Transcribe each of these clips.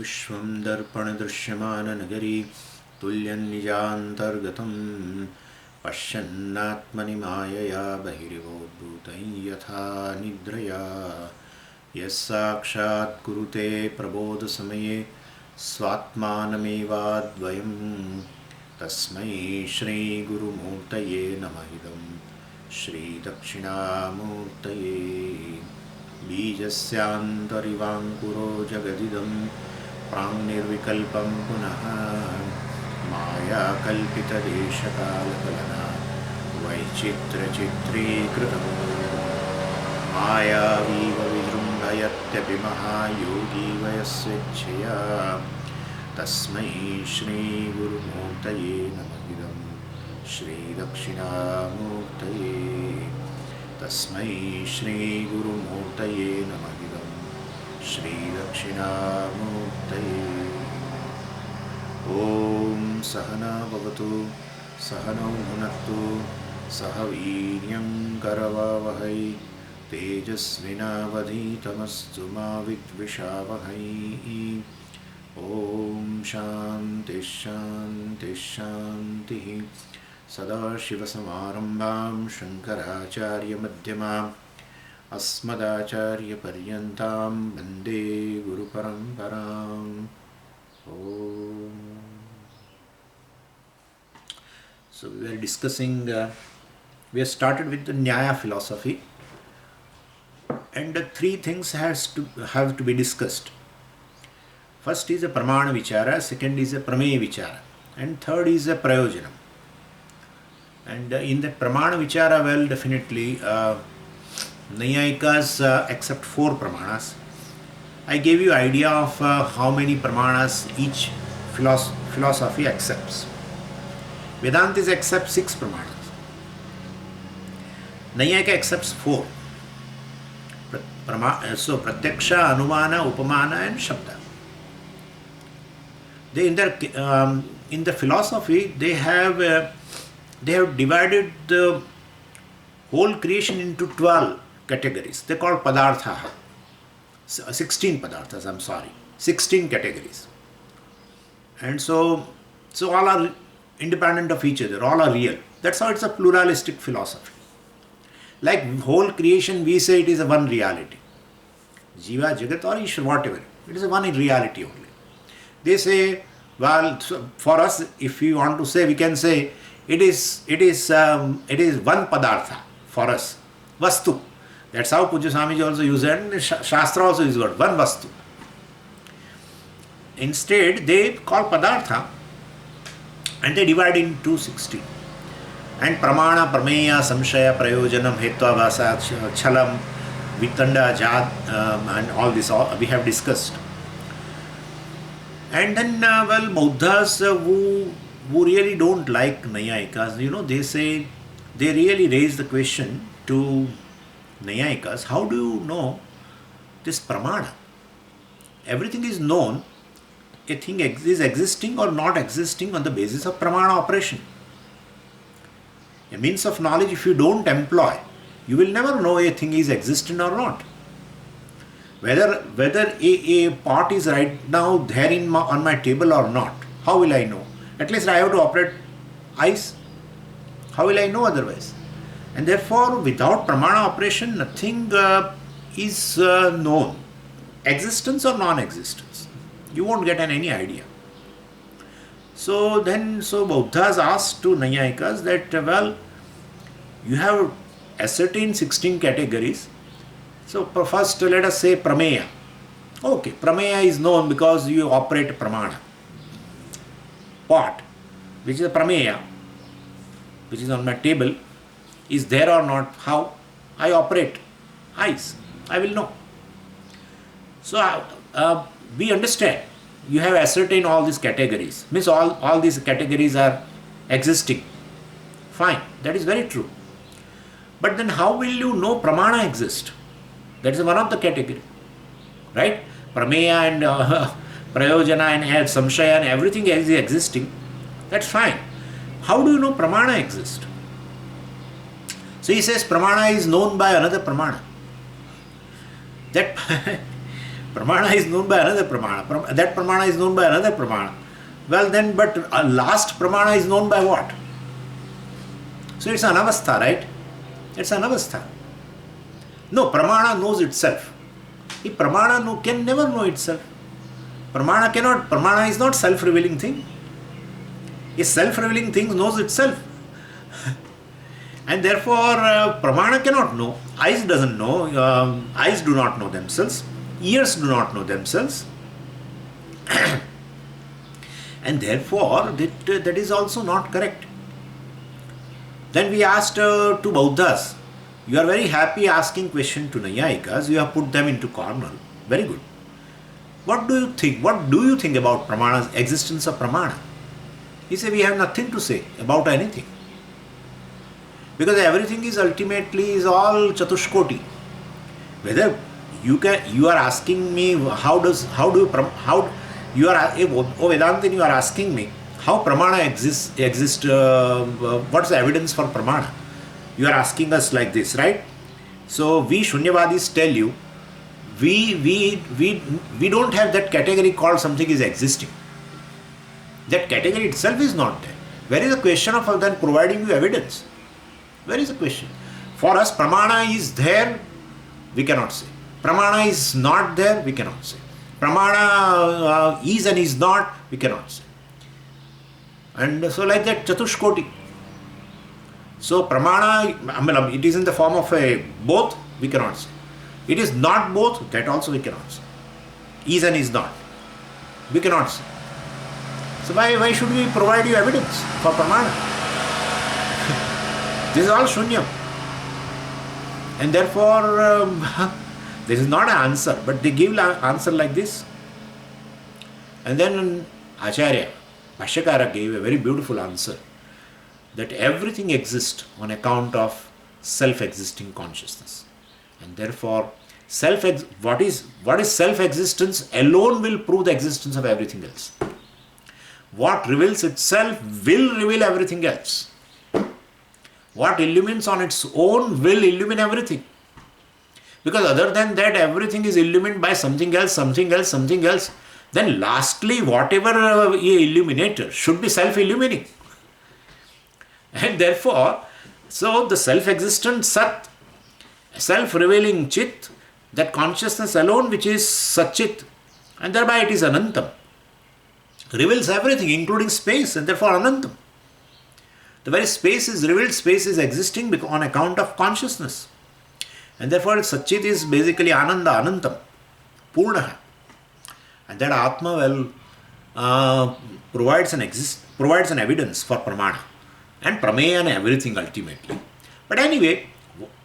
विश्वं दर्पणदृश्यमाननगरी तुल्यन्निजान्तर्गतं पश्यन्नात्मनि मायया बहिर्वोद्भूतं यथा निद्रया यस्साक्षात् कुरुते प्रबोधसमये स्वात्मानमेवाद्वयं तस्मै श्रीगुरुमूर्तये नमः इदं श्रीदक्षिणामूर्तये बीजस्यान्तरिवाङ्कुरो जगदिदं प्राङ्निर्विकल्पं पुनः मायाकल्पितदेशकालकलना वैचित्र्यचित्रीकृतं मायावीव विजृम्भयत्यपि महायोगी वयस्वेच्छया तस्मै श्रीगुरुमूर्तये नमः इदं श्रीदक्षिणामूर्तये तस्मै श्रीगुरुमूर्तये नमः इदं श्रीदक्षिणामूर्तये। ॐ सहना भवतु सहनौ भुनक्तु सह वीर्यं करवावहै तेजस्विनावधीतमस्तु मा विद्विषावहै। ॐ शान्तिः शान्तिः शान्तिः। सदाशिवसमारम्भां शङ्कराचार्यमध्यमाम् अस्मदाचार्यपर्यन्तां वन्दे गुरुपरम्पराम्। So we were discussing, we have started with the Nyaya philosophy, and the three things have to be discussed. First is a Pramana Vichara, second is a Prameya Vichara, and third is a Prayojanam. And in the Pramana Vichara, well, definitely Nayayikas accept four Pramanas. I gave you idea of how many Pramanas each philosophy accepts. Vedantis accept 6 Pramanas. Nayayika accepts 4. So Pratyaksha, Anumana, Upamana and Shabda. They in the philosophy they have divided the whole creation into 12 categories. They call Padartha. 16 Padarthas, 16 categories. And so all are independent of each other, all are real. That's how it's a pluralistic philosophy. Like whole creation, we say it is a one reality. Jiva, Jagat or Ishwar, whatever. It is a one reality only. They say, well, for us, if we want to say, we can say it is one Padartha for us. Vastu. That's how Pujya Swamiji also used it, and Shastra also used word, one Vastu. Instead, they call Padartha and they divide into 16. And Pramana, Prameya, Samshaya, Prayojanam, Hetvabhasa, Chalam, Vitanda, Jad, and all this we have discussed. And then, Buddhas who really don't like Nayayikas, they say, they really raise the question to Nayayikas, how do you know this Pramana? Everything is known, a thing is existing or not existing on the basis of Pramana operation. A means of knowledge, if you don't employ, you will never know a thing is existent or not. Whether a pot is right now there on my table or not, how will I know? At least I have to operate eyes. How will I know otherwise? And therefore, without Pramana operation, nothing is known. Existence or non-existence. You won't get any idea. So Buddhas asked to Nayayikas that, well, you have ascertained 16 categories. So first let us say Prameya. Okay, Prameya is known because you operate Pramana. Pot, which is a Prameya, which is on my table, is there or not, how? I operate eyes. I will know. So we understand. You have ascertained all these categories. Means all these categories are existing. Fine. That is very true. But then how will you know Pramana exists? That is one of the category. Right? Prameya and Prayojana and Samshaya and everything is existing. That's fine. How do you know Pramana exists? So he says Pramana is known by another Pramana. That Pramana is known by another Pramana. That Pramana is known by another Pramana. Well then, but last Pramana is known by what? So it's anavastha, right? It's anavastha. No, Pramana knows itself. If Pramana can never know itself. Pramana is not self-revealing thing. A self-revealing thing knows itself. And therefore, Pramana cannot know. Eyes doesn't know. Eyes do not know themselves. Ears do not know themselves. And therefore, that is also not correct. Then we asked to Bauddhas, you are very happy asking question to Nayayikas, you have put them into corner. Very good. What do you think? What do you think about Pramana's existence of Pramana? He said, we have nothing to say about anything. Because everything is ultimately is all Chatushkoti. Whether you are asking me you are Vedantin, you are asking me how Pramana exists, what's the evidence for Pramana? You are asking us like this, right? So we Shunyavadis tell you, we don't have that category called something is existing. That category itself is not there. Where is the question of then providing you evidence? Where is the question? For us, Pramana is there, we cannot say. Pramana is not there, we cannot say. Pramana is and is not, we cannot say. And so like that, Chatushkoti. So Pramana, it is in the form of a both, we cannot say. It is not both, that also we cannot say. Is and is not, we cannot say. So why should we provide you evidence for Pramana? This is all Shunyam. And therefore, this is not an answer, but they give an answer like this. And then Acharya, Bhashyakara gave a very beautiful answer, that everything exists on account of self-existing consciousness. And therefore, what is self-existence alone will prove the existence of everything else. What reveals itself will reveal everything else. What illumines on its own will illumine everything. Because other than that, everything is illumined by something else, something else, something else. Then lastly, whatever a illuminator should be self-illumining. And therefore, so the self-existent Sat, self-revealing Chit, that consciousness alone which is Satchit, and thereby it is Anantam, reveals everything including space, and therefore Anantam. The very space is revealed, space is existing on account of consciousness. And therefore Satchit is basically Ananda, Anantam, Purnaha. And that Atma provides an evidence for Pramana. And Prameya and everything ultimately. But anyway,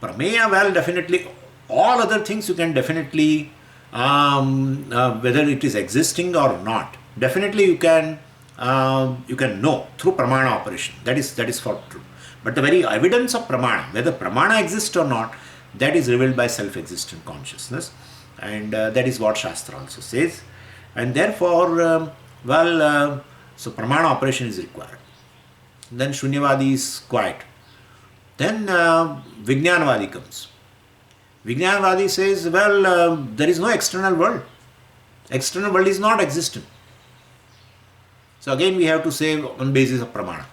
Prameya, definitely, all other things you can definitely, whether it is existing or not, definitely you can know through Pramana operation. That is for true. But the very evidence of Pramana, whether Pramana exists or not, that is revealed by self-existent consciousness. And that is what Shastra also says. And therefore, so Pramana operation is required. Then Shunyavadi is quiet. Then Vijnanavadi comes. Vijnanavadi says, there is no external world. External world is not existent. So again we have to say on basis of Pramana.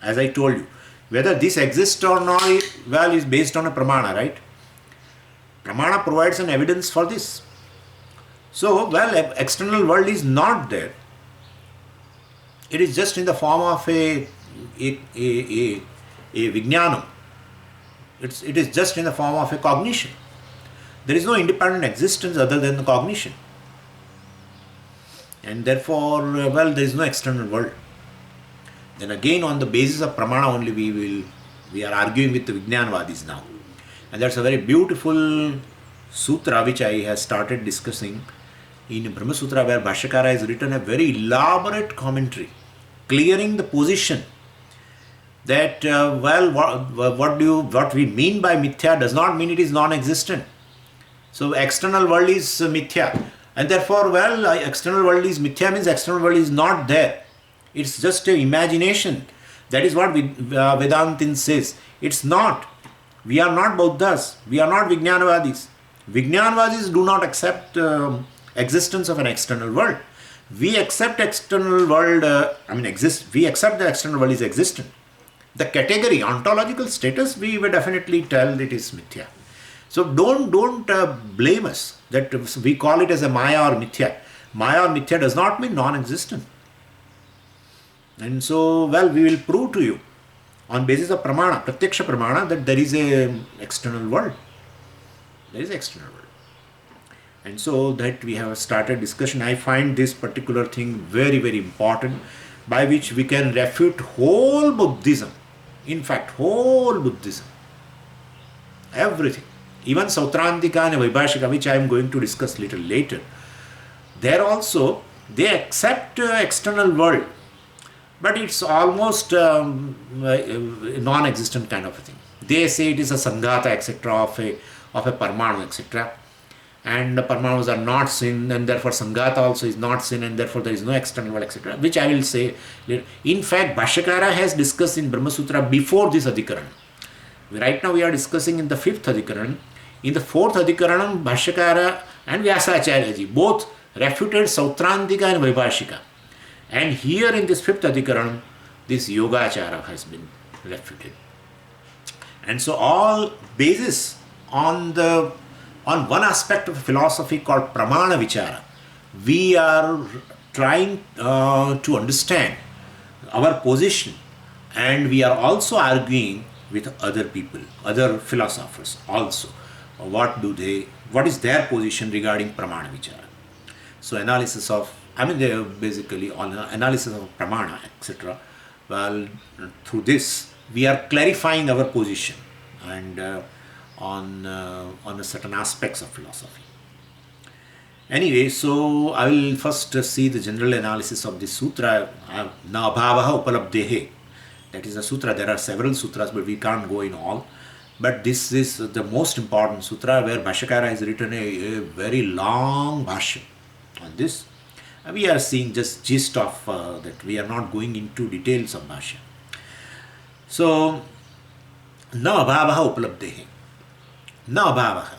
As I told you, whether this exists or not, is based on a Pramana, right? Pramana provides an evidence for this. So, external world is not there. It is just in the form of a Vijnanam. It is just in the form of a cognition. There is no independent existence other than the cognition. And therefore, there is no external world. Then again, on the basis of Pramana only we are arguing with the Vijnanavadis now. And that's a very beautiful sutra which I have started discussing in Brahma Sutra, where Bhashyakara has written a very elaborate commentary, clearing the position that, what we mean by mithya does not mean it is non-existent. So external world is mithya. And therefore, external world is mithya means external world is not there. It's just an imagination. That is what Vedantin says. It's not. We are not Bauddhas. We are not Vijnanavadis. Vijnanavadis do not accept existence of an external world. We accept external world, we accept the external world is existent. The category, ontological status, we will definitely tell it is mithya. So don't blame us that we call it as a maya or mithya. Maya or mithya does not mean non-existent. And so, well, we will prove to you on basis of pramana, pratyaksha pramana, that there is a external world. There is external world. And so that we have started discussion. I find this particular thing very, very important, by which we can refute whole Buddhism. In fact, whole Buddhism. Everything. Even Sautrantika and Vaibhashika, which I am going to discuss little later. There also, they accept external world, but it's almost non-existent kind of a thing. They say it is a sanghata, etc., of a parmanu, etc. And the parmanus are not sin, and therefore sanghata also is not sin, and therefore there is no external world, etc. Which I will say later. In fact, Bhashyakara has discussed in Brahma Sutra before this Adhikaran. Right now we are discussing in the 5th Adhikaran. In the 4th Adhikaran, Bhashyakara and Vyasacharya both refuted Sautrantika and Vaibhashika. And here in this 5th Adhikaran, this Yogachara has been refuted. And so all basis on one aspect of philosophy called Pramana Vichara, we are trying to understand our position, and we are also arguing with other people, other philosophers also. What is their position regarding Pramana Vichara? So analysis of, they are basically on analysis of Pramana, etc. Well, through this, we are clarifying our position and on a certain aspects of philosophy. Anyway, so I will first see the general analysis of this sutra, Na Abhavaha Upalabdhehe. That is a sutra. There are several sutras, but we can't go in all. But this is the most important sutra, where Bhashyakara has written a very long bhashya on this. We are seeing just gist of that. We are not going into details of bhashya. So, Na Abhavaha Upalabdhehe. Na Abhavaha.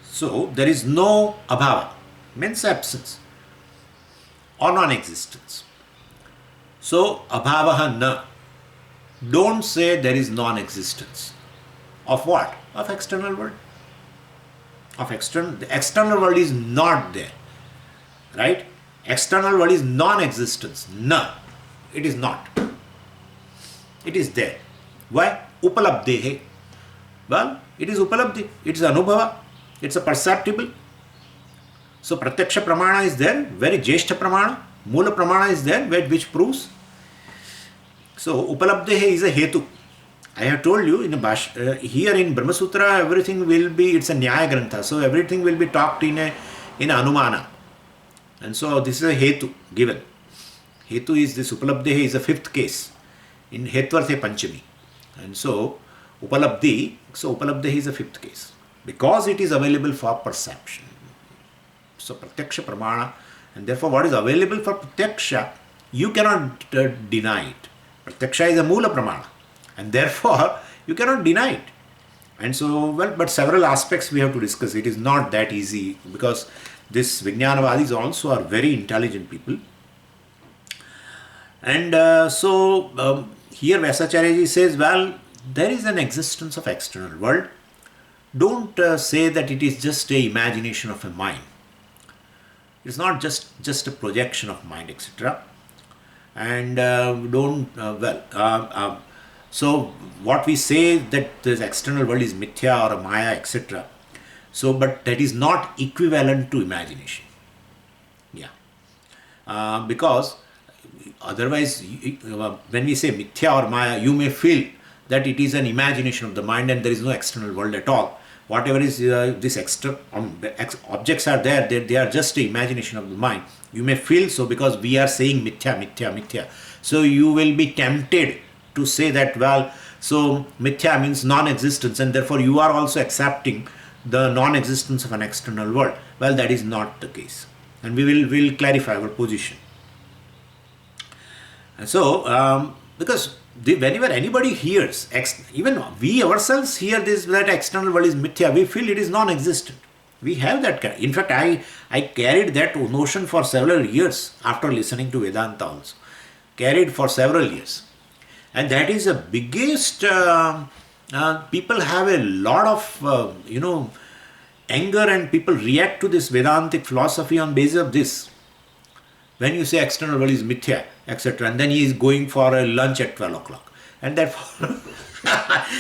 So, there is no abhava, means absence or non-existence. So, abhavaha na. Don't say there is non-existence. Of what? Of external world. The external world is not there. Right? External world is non-existence. Na. It is not. It is there. Why? Upalabdhehe. Well, it is upalabdhi. It is anubhava. It's a perceptible. So pratyaksha pramana is there, very jeshta pramana. Mula pramana is there, which proves. So upalabdhehe is a hetu. I have told you here in Brahma Sutra, everything will be, it's a nyaya grantha. So everything will be talked in anumana. And so this is a hetu given. Hetu is this, upalabdhehe is a 5th case in hetvarthe panchami. And so upalabdhi is a 5th case, because it is available for perception. So pratyaksha pramana, and therefore what is available for pratyaksha, you cannot deny it. Pratyaksha is a mula pramana, and therefore you cannot deny it. And so, well, but several aspects we have to discuss. It is not that easy, because this Vijnanavadis also are very intelligent people. And here Vyasacharya says, well, there is an existence of external world. Don't say that it is just a imagination of a mind. It's not just a projection of mind, etc. And so what we say that this external world is mithya or a maya, etc. So, but that is not equivalent to imagination. Yeah. Because otherwise, when we say mithya or maya, you may feel that it is an imagination of the mind and there is no external world at all. Whatever is this extra objects are there, they are just the imagination of the mind. You may feel so because we are saying mithya. So you will be tempted to say that, well, so mithya means non-existence, and therefore you are also accepting the non-existence of an external world. Well, that is not the case, and we will clarify our position. And so, because whenever anybody hears, even we ourselves hear this, that external world is mithya, we feel it is non-existent. We have that. In fact, I carried that notion for several years after listening to Vedanta also. Carried for several years. And that is the biggest, people have a lot of, anger, and people react to this Vedantic philosophy on basis of this. When you say external world is mithya, etc., and then he is going for a lunch at 12 o'clock. And therefore,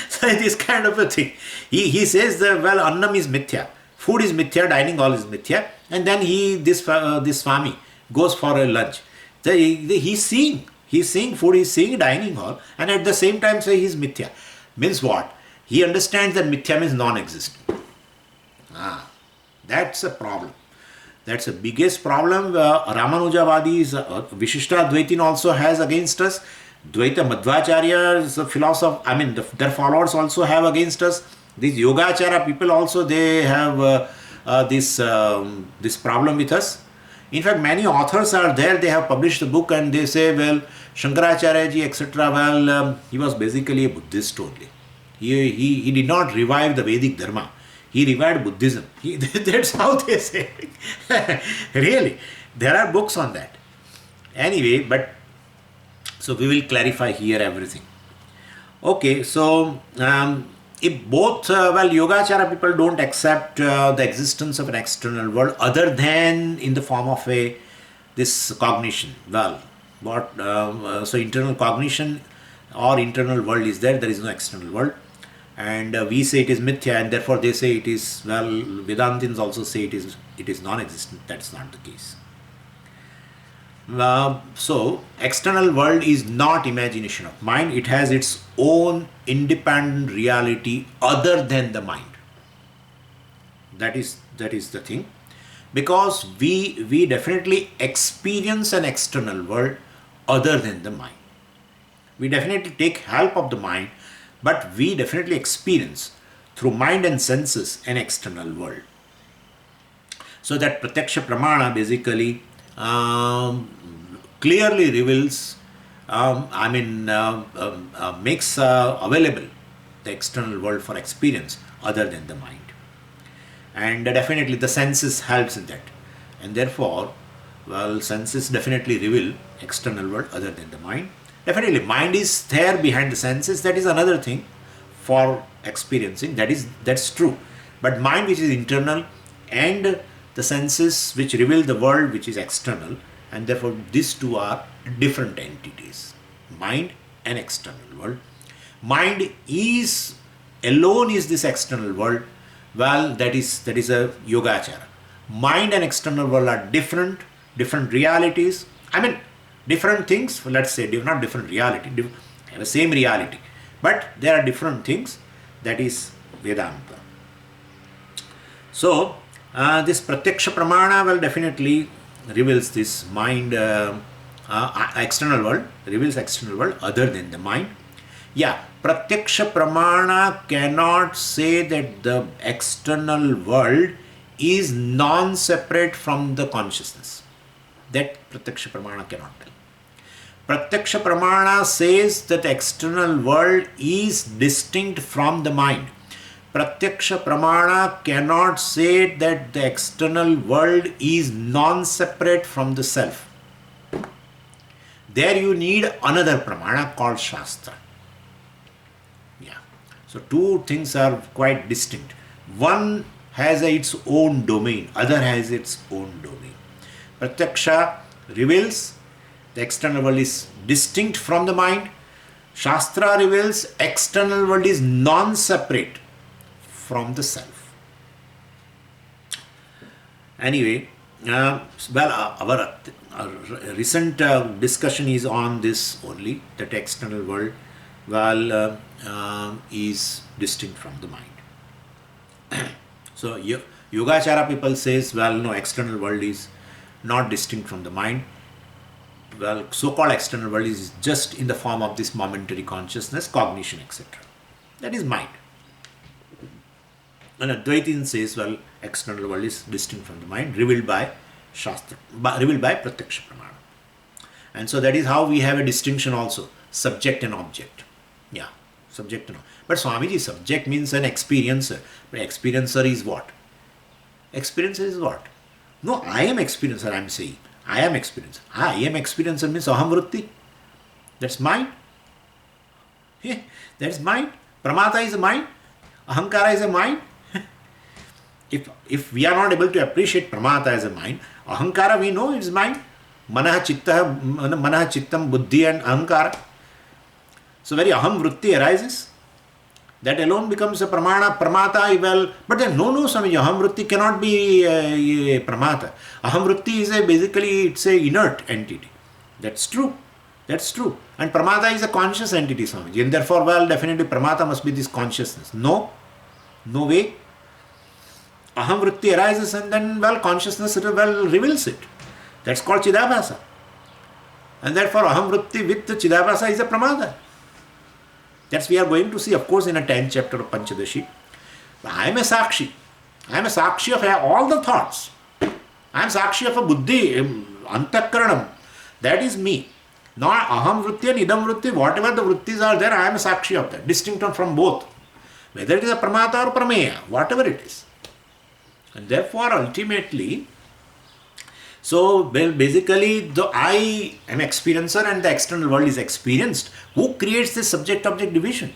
so this kind of a thing. He says that, well, annam is mithya, food is mithya, dining hall is mithya, and then this Swami goes for a lunch. So he's seeing food, he's seeing dining hall, and at the same time say he's mithya. Means what? He understands that mithya means non-existent. That's a problem. That's the biggest problem Ramanujavadis, Vishishtadvaitin also has against us. Dvaita Madhvacharya's philosopher, their followers also have against us. These Yogachara people also, they have this problem with us. In fact, many authors are there, they have published a book and they say, well, Shankaracharya ji, etc., well, he was basically a Buddhist only. He did not revive the Vedic Dharma. He revived Buddhism. That's how they say. Really, there are books on that. Anyway, so we will clarify here everything. Okay, so if both, Yogachara people don't accept the existence of an external world other than in the form of this cognition. Well, so internal cognition or internal world is there is no external world. And we say it is mithya, and therefore they say it is, Vedantins also say it is non-existent. That's not the case. So, external world is not imagination of mind. It has its own independent reality other than the mind. That is the thing. Because we definitely experience an external world other than the mind. We definitely take help of the mind, but we definitely experience through mind and senses an external world. So that Pratyaksha Pramana basically clearly reveals, makes available the external world for experience other than the mind. And definitely the senses helps in that. And therefore, senses definitely reveal external world other than the mind. Definitely, mind is there behind the senses. That is another thing for experiencing. That's true. But mind, which is internal, and the senses which reveal the world which is external, and therefore these two are different entities. Mind and external world. Mind is alone is this external world. Well, that is a Yogachara. Mind and external world are different realities. Different things, let's say, not different reality, have the same reality, but there are different things. That is Vedanta. So, this Pratyaksha Pramana definitely reveals this mind, external world, reveals external world other than the mind. Yeah, Pratyaksha Pramana cannot say that the external world is non-separate from the consciousness. That Pratyaksha Pramana cannot tell. Pratyaksha Pramana says that the external world is distinct from the mind. Pratyaksha Pramana cannot say that the external world is non-separate from the self. There you need another Pramana called Shastra. Yeah. So two things are quite distinct. One has its own domain, other has its own domain. Pratyaksha reveals the external world is distinct from the mind. Shastra reveals external world is non-separate from the self. Anyway, our recent discussion is on this only, that external world is distinct from the mind. So Yogachara people says, no, external world is not distinct from the mind. So-called external world is just in the form of this momentary consciousness, cognition, etc. That is mind. And Advaitin says, external world is distinct from the mind, revealed by Shastra, revealed by Pratyaksha Pramana. And so that is how we have a distinction also, subject and object. Yeah, subject and object. But Swamiji, subject means an experiencer. But experiencer is what? Experiencer is what? No, I am experiencer, I am saying. I am experiencer. I am experiencer means aham vritti. That's mind. Yeah, that's mind. Pramata is a mind. Ahankara is a mind. If we are not able to appreciate Pramata as a mind, Ahankara we know is mind. Manaha chittam, buddhi and Ahankara. So very aham vritti arises. That alone becomes a pramata, well, but then no, Swamiji, aham vritti cannot be a pramata. Aham vritti is basically, it's a inert entity. That's true. That's true. And pramata is a conscious entity, Swamiji. And therefore, well, definitely pramata must be this consciousness. No way. Aham vritti arises and then, well, consciousness, reveals it. That's called Chidabhasa. And therefore, aham vritti with Chidabhasa is a pramata. That's we are going to see, of course, in a 10th chapter of Panchadashi. I am a Sakshi. I am a Sakshi of all the thoughts. I am Sakshi of a Buddhi, Antakaranam. That is me. Not Aham Vritti and Idam Vritti, whatever the Vrittis are there, I am a Sakshi of that, distinct from both. Whether it is a Pramata or Prameya, whatever it is. And therefore, ultimately, so basically, the I am experiencer and the external world is experienced. Who creates this subject-object division?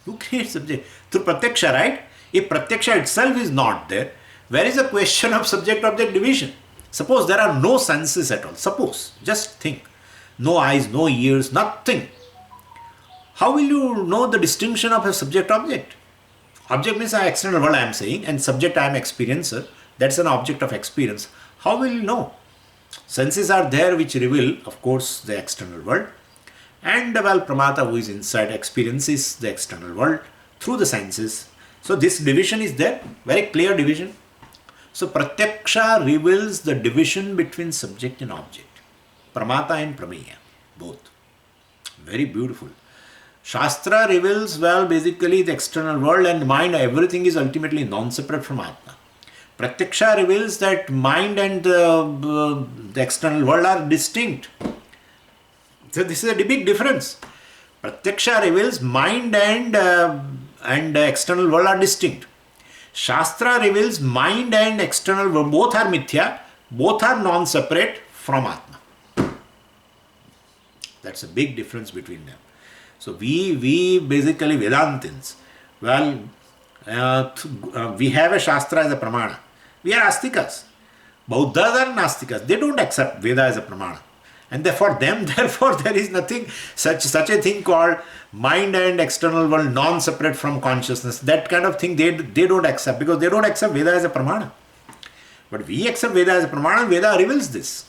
Who creates subject? Through Pratyaksha, right? If Pratyaksha itself is not there, where is the question of subject-object division? Suppose there are no senses at all. Suppose, just think. No eyes, no ears, nothing. How will you know the distinction of a subject-object? Object means an external world I am saying, and subject I am experiencer. That's an object of experience. How will you know? Senses are there which reveal, of course, the external world. And well, Pramata, who is inside, experiences the external world through the senses. So this division is there, very clear division. So Pratyaksha reveals the division between subject and object. Pramata and Prameya, both. Very beautiful. Shastra reveals, well, basically the external world and mind, everything is ultimately non-separate from Atma. Pratyaksha reveals that mind and the external world are distinct. So this is a big difference. Pratyaksha reveals mind and external world are distinct. Shastra reveals mind and external world, both are mithya, both are non-separate from Atma. That's a big difference between them. So we basically Vedantins, well, we have a Shastra as a Pramana. We are Astikas. Bauddhas are Nastikas. They don't accept Veda as a Pramana. And therefore there is nothing, such a thing called mind and external world non-separate from consciousness. That kind of thing they don't accept, because they don't accept Veda as a Pramana. But we accept Veda as a Pramana, and Veda reveals this.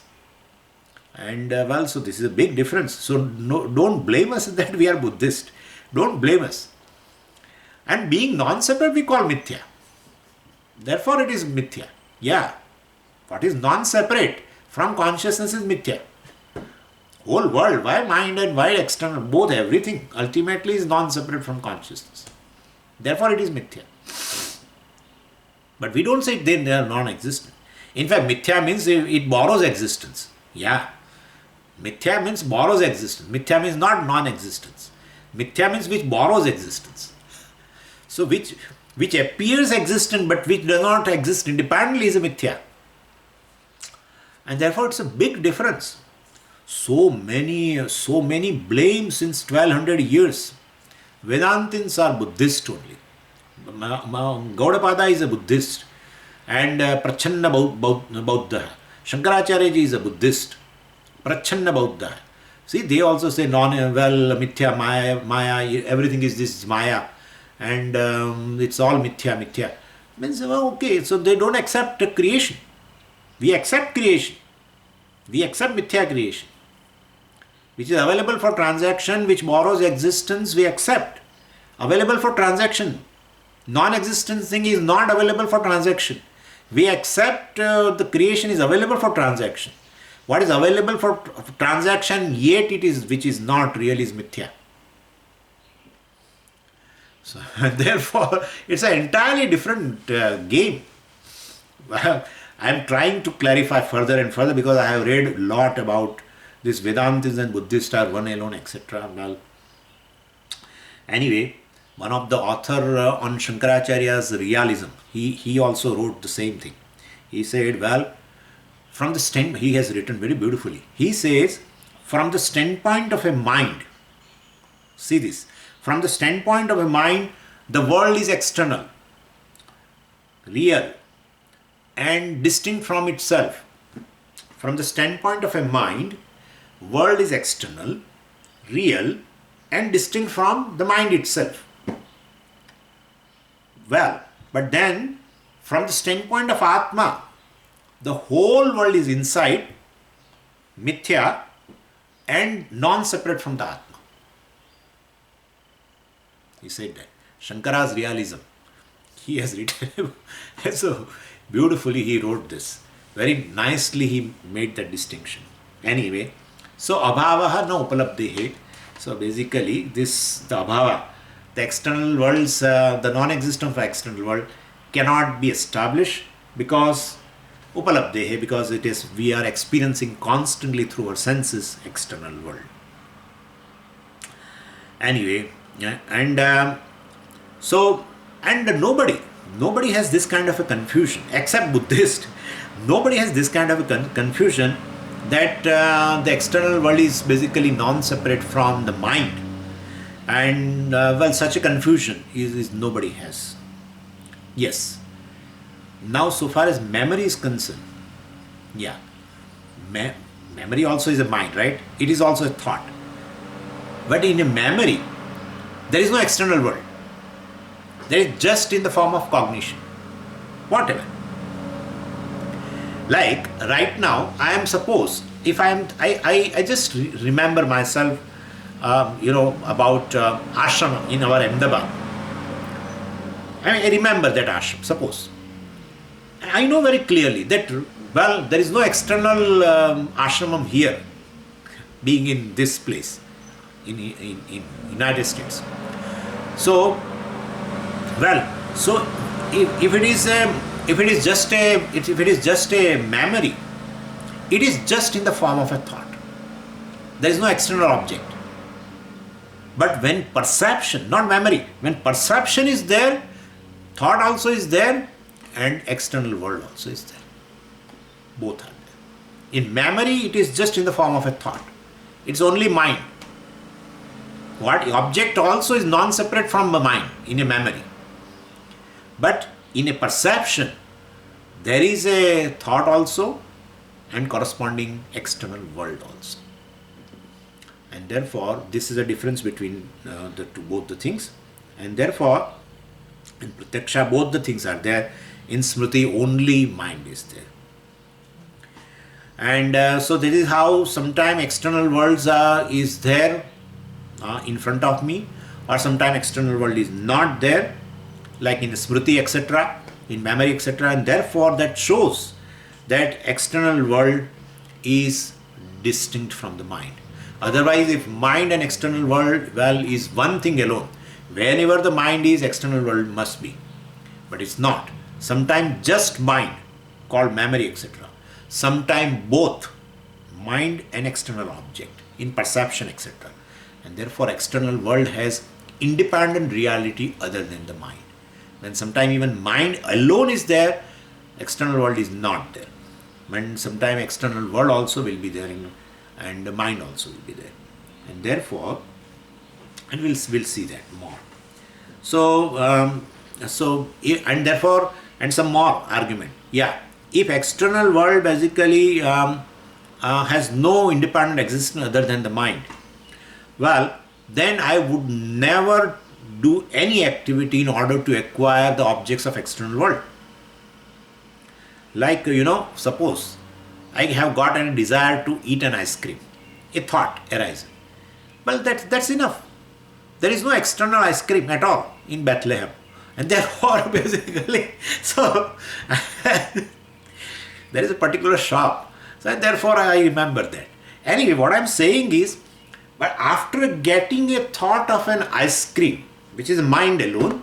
And well, so this is a big difference. So don't blame us that we are Buddhist. Don't blame us. And being non-separate we call mithya. Therefore it is mithya. Yeah. What is non-separate from consciousness is mithya. Whole world, why mind and why external, both everything ultimately is non-separate from consciousness. Therefore it is mithya. But we don't say they are non-existent. In fact, mithya means it borrows existence. Yeah. Mithya means borrows existence. Mithya means not non-existence. Mithya means which borrows existence. So which appears existent but which does not exist independently is a mithya. And therefore it's a big difference. So many blame since 1200 years. Vedantins are Buddhist only. Gaudapada is a Buddhist. And Prachanna Bauddha. Shankaracharya ji is a Buddhist. Prachanna Bauddha. See, they also say mithya, maya, everything is this maya. And it's all mithya. Means, okay, so they don't accept creation. We accept creation. We accept mithya creation. Which is available for transaction, which borrows existence, we accept. Available for transaction. Non-existence thing is not available for transaction. We accept the creation is available for transaction. What is available for transaction, yet it is, which is not real, is mithya. So, therefore, it's an entirely different game. I am trying to clarify further and further because I have read a lot about this Vedantis and Buddhists are one alone, etc. Well, anyway, one of the author on Shankaracharya's realism, he also wrote the same thing. He said, well, from the he has written very beautifully. He says, from the standpoint of a mind, see this, from the standpoint of a mind, the world is external, real, and distinct from itself. From the standpoint of a mind, world is external, real, and distinct from the mind itself. Well, but then from the standpoint of Atma, the whole world is inside, mithya, and non-separate from the Atma. He said that. Shankara's realism. He has written so beautifully he wrote this. Very nicely he made that distinction. Anyway, so abhavaha na upalabdhehe. So basically this, the abhava, the external worlds, the non-existence of external world cannot be established because upalabdhehe, because it is, we are experiencing constantly through our senses external world. Anyway, yeah, and so, and nobody has this kind of a confusion except Buddhist. Nobody has this kind of a confusion that the external world is basically non-separate from the mind. And well, such a confusion is nobody has. Yes. Now, so far as memory is concerned, yeah, memory also is a mind, right? It is also a thought. But in a memory, there is no external world. There is just in the form of cognition. Whatever. Like right now, I am suppose, if I just remember myself, about ashram in our Ahmedabad. I remember that ashram, suppose. I know very clearly that, well, there is no external ashramam here, being in this place, in United States. So, well, so if it is just a memory, it is just in the form of a thought. There is no external object. But when perception, not memory, when perception is there, thought also is there, and external world also is there. Both are there. In memory, it is just in the form of a thought. It's only mind. What object also is non-separate from the mind in a memory. But in a perception, there is a thought also and corresponding external world also. And therefore, this is a difference between both the things. And therefore, in Pratyaksha, both the things are there. In Smriti, only mind is there. And so this is how sometimes external worlds is there in front of me, or sometimes external world is not there, like in the Smriti, etc., in memory, etc. And therefore, that shows that external world is distinct from the mind. Otherwise, if mind and external world, well, is one thing alone, whenever the mind is, external world must be. But it's not. Sometimes just mind, called memory, etc. Sometimes both mind and external object in perception, etc. And therefore, external world has independent reality other than the mind. When sometimes even mind alone is there, external world is not there. When sometimes external world also will be there, and the mind also will be there. And therefore, and we'll see that more. So, and therefore, and some more argument. Yeah, if external world basically has no independent existence other than the mind, well, then I would never do any activity in order to acquire the objects of external world. Like, suppose I have got a desire to eat an ice cream. A thought arises. Well, that's enough. There is no external ice cream at all in Bethlehem. And therefore, basically, so there is a particular shop. So therefore, I remember that. Anyway, what I'm saying is, but after getting a thought of an ice cream, which is mind alone,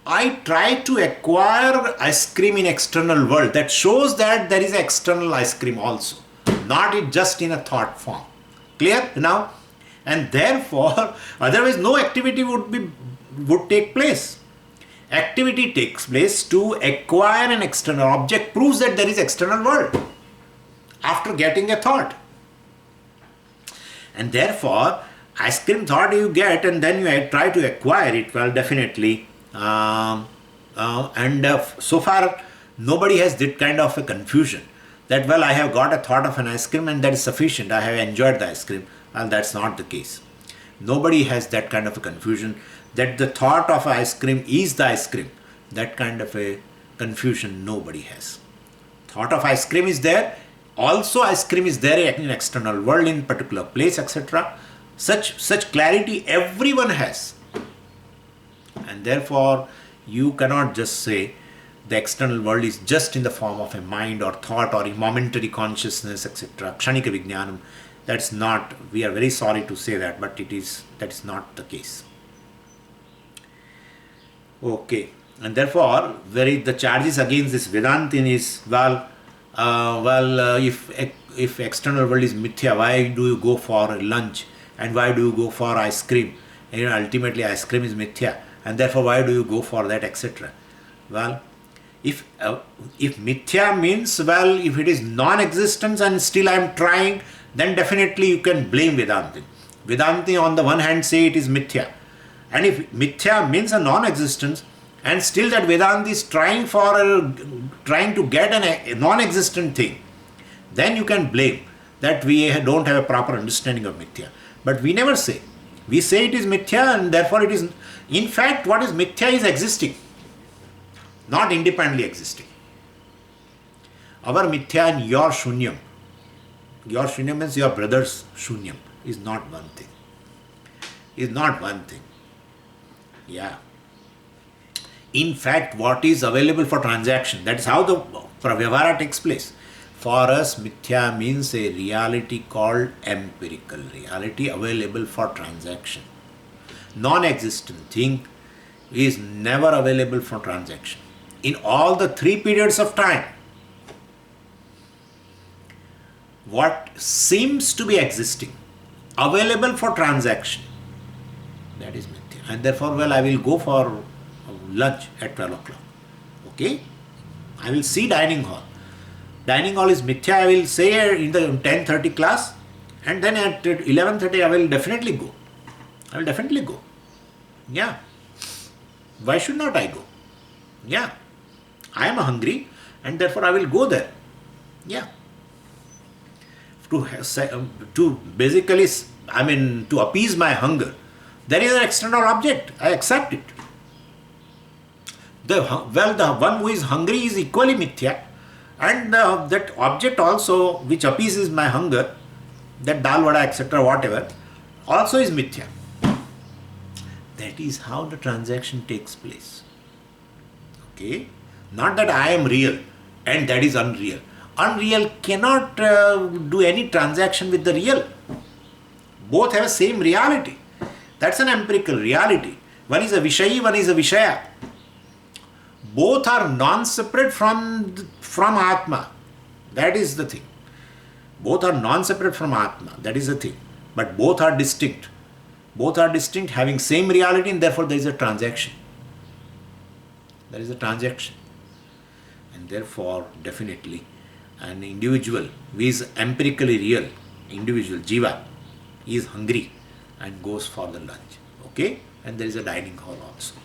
I try to acquire ice cream in external world. That shows that there is external ice cream also, not it just in a thought form. Clear now? And therefore, otherwise no activity would be would take place. Activity takes place to acquire an external object, proves that there is external world after getting a thought. And therefore, ice cream thought you get and then you try to acquire it, well, definitely. So far, nobody has that kind of a confusion that, well, I have got a thought of an ice cream and that is sufficient. I have enjoyed the ice cream. Well, that's not the case. Nobody has that kind of a confusion that the thought of ice cream is the ice cream. That kind of a confusion nobody has. Thought of ice cream is there. Also, ice cream is there in external world, in particular place, etc. Such clarity everyone has. And therefore, you cannot just say the external world is just in the form of a mind or thought or a momentary consciousness, etc. Kshanika Vijnanam. That's not, we are very sorry to say that, but that is not the case. Okay. And therefore, the charges against this Vedantin is, if external world is mithya, why do you go for lunch? And why do you go for ice cream? And, ultimately ice cream is mithya. And therefore, why do you go for that, etc.? Well, if mithya means, if it is non-existence and still I am trying, then definitely you can blame Vedanti. Vedanti on the one hand say it is mithya. And if mithya means a non-existence, and still that Vedanta is trying to get a non-existent thing, then you can blame that we don't have a proper understanding of mithya. But we never say. We say it is mithya and therefore it is. In fact, what is mithya is existing, not independently existing. Our mithya and your shunyam. Your shunyam means your brother's shunyam is not one thing. Is not one thing. Yeah. In fact, what is available for transaction, that is how the Vyavahara takes place. For us, mithya means a reality called empirical reality available for transaction. Non-existent thing is never available for transaction. In all the 3 periods of time, what seems to be existing, available for transaction, that is mithya. And therefore, I will go for lunch at 12 o'clock. Okay? I will see dining hall. Dining hall is mithya, I will say in the 10:30 class, and then at 11:30 I will definitely go. I will definitely go. Yeah. Why should not I go? Yeah. I am hungry and therefore I will go there. Yeah. To basically, to appease my hunger, there is an external object. I accept it. The one who is hungry is equally mithya, and that object also which appeases my hunger, that dal vada, etc., whatever, also is mithya. That is how the transaction takes place. Okay? Not that I am real and that is unreal. Unreal cannot do any transaction with the real. Both have the same reality. That's an empirical reality. One is a Vishayi, one is a Vishaya. Both are non-separate from Atma. That is the thing. Both are non-separate from Atma. That is the thing. But both are distinct. Both are distinct, having same reality, and therefore there is a transaction. There is a transaction. And therefore, definitely, an individual who is empirically real, individual, jiva, is hungry and goes for the lunch. Okay? And there is a dining hall also.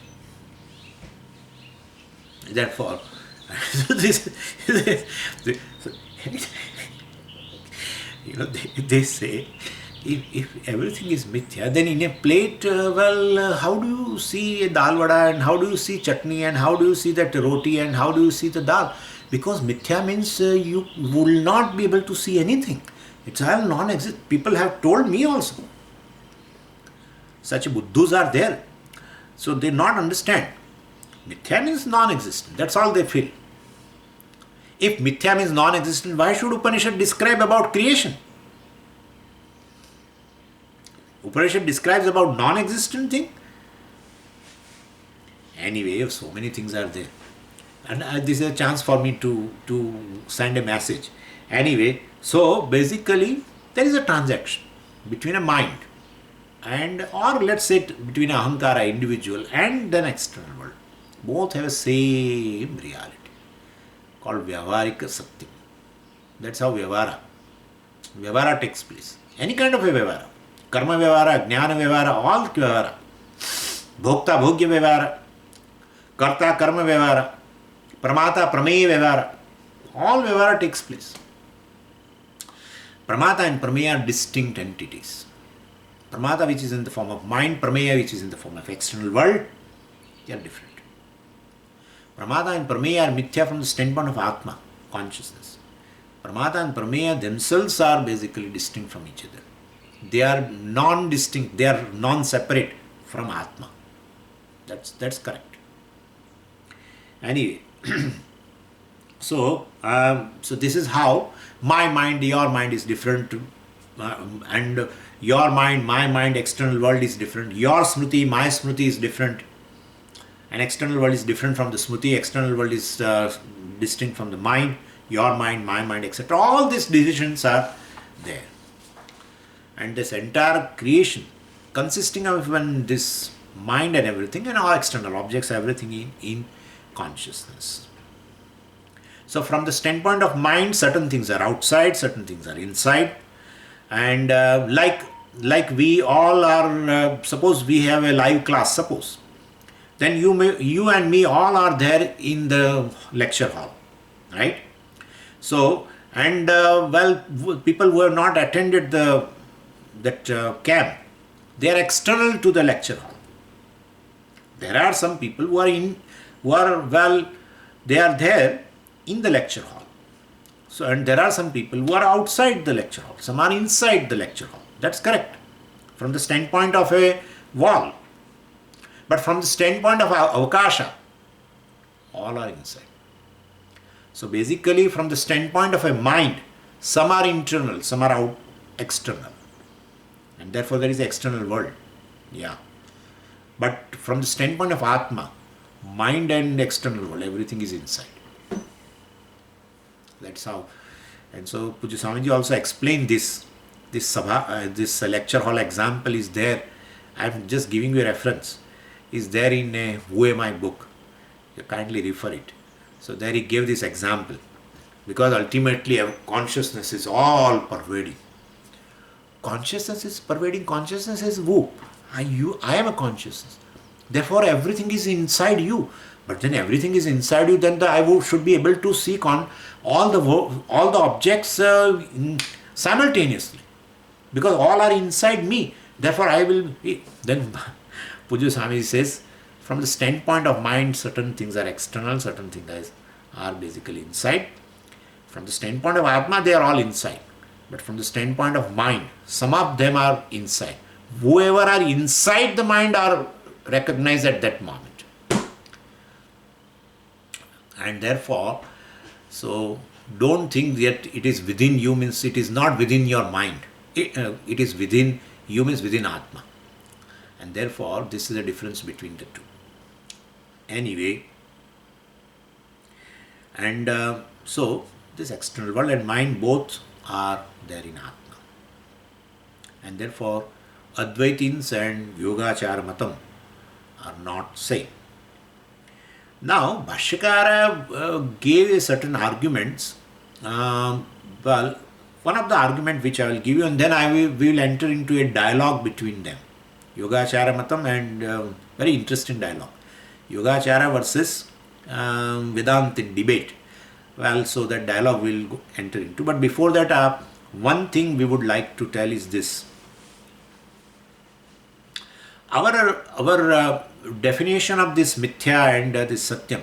Therefore, they say, if everything is mithya, then in a plate, how do you see a dal vada, and how do you see chutney, and how do you see that roti, and how do you see the dal? Because mithya means you will not be able to see anything. It's all non-existent. People have told me also. Such buddhas are there. So they not understand. Mithya means non-existent. That's all they feel. If mithya means non-existent, why should Upanishad describe about creation? Upanishad describes about non-existent thing. Anyway, so many things are there. And this is a chance for me to send a message. Anyway, so basically, there is a transaction between a mind and or let's say between ahankara individual and then external world, both have a same reality called Vyavaharika Satyam. That's how Vyavahara takes place. Any kind of a Vyavahara. Karma Vyavahara, Jnana Vyavahara, all Vyavahara. Bhokta Bhogya Vyavahara, Karta Karma Vyavahara, Pramata Prameya Vyavahara. All Vyavahara takes place. Pramata and Prameya are distinct entities. Pramata, which is in the form of mind, Prameya, which is in the form of external world, they are different. Pramata and Prameya are mithya from the standpoint of Atma, consciousness. Pramata and Prameya themselves are basically distinct from each other. They are non-distinct, they are non-separate from Atma. That's correct. Anyway, so this is how my mind, your mind is different, and your mind, my mind, external world is different. Your smriti, my smriti is different. And external world is different from the smriti. External world is distinct from the mind. Your mind, my mind, etc. All these decisions are there. And this entire creation consisting of when this mind and everything and all external objects, everything in consciousness. So from the standpoint of mind, certain things are outside, certain things are inside. And like we all are, suppose we have a live class, suppose. Then you and me all are there in the lecture hall, right? So, and people who have not attended that camp, they are external to the lecture hall. There are some people who are they are there in the lecture hall. So, and there are some people who are outside the lecture hall. Some are inside the lecture hall. That's correct. From the standpoint of a wall. But from the standpoint of avakasha, all are inside. So basically from the standpoint of a mind, some are internal, some are external. And therefore there is the external world. Yeah. But from the standpoint of Atma, mind and external world, everything is inside. That's how. And so Pujya Swamiji also explained this lecture hall example is there. I'm just giving you a reference. Is there in a Who Am I book. You kindly refer it. So there he gave this example. Because ultimately consciousness is all pervading. Consciousness is pervading. Consciousness is who? I am a consciousness. Therefore everything is inside you. But then everything is inside you, then I should be able to seek on all the objects simultaneously. Because all are inside me. Therefore I will be. Then Pujya Swami says, from the standpoint of mind, certain things are external, certain things are basically inside. From the standpoint of Atma, they are all inside. But from the standpoint of mind, some of them are inside. Whoever are inside the mind are recognized at that moment. And therefore, so don't think that it is within you, means it is not within your mind. It is within you, means within Atma. And therefore, this is the difference between the two. Anyway, and so this external world and mind both are there in Atma. And therefore, Advaitins and Yogachara Matam are not same. Now, Bhashyakara gave certain arguments. One of the arguments which I will give you, and then we will enter into a dialogue between them. Yogachara Matam and very interesting dialogue. Yogachara versus Vedantin debate. Well, so that dialogue will enter into. But before that, one thing we would like to tell is this. Our definition of this mithya and this satyam,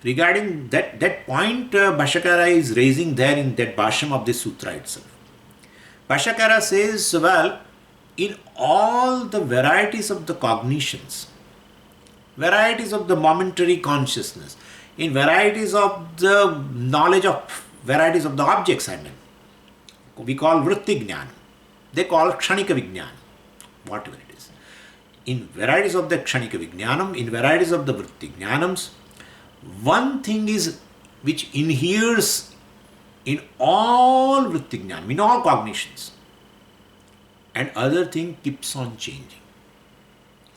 regarding that point, Bhashyakara is raising there in that bhashyam of this sutra itself. Bhashyakara says, well, in all the varieties of the cognitions, varieties of the momentary consciousness, in varieties of the knowledge of varieties of the objects, we call vritti jnana, they call kshanika vijnana, whatever it is. In varieties of the kshanika vijnanam, in varieties of the vritti jnanams, one thing is which inheres in all vritti jnanam, in all cognitions, and other thing keeps on changing.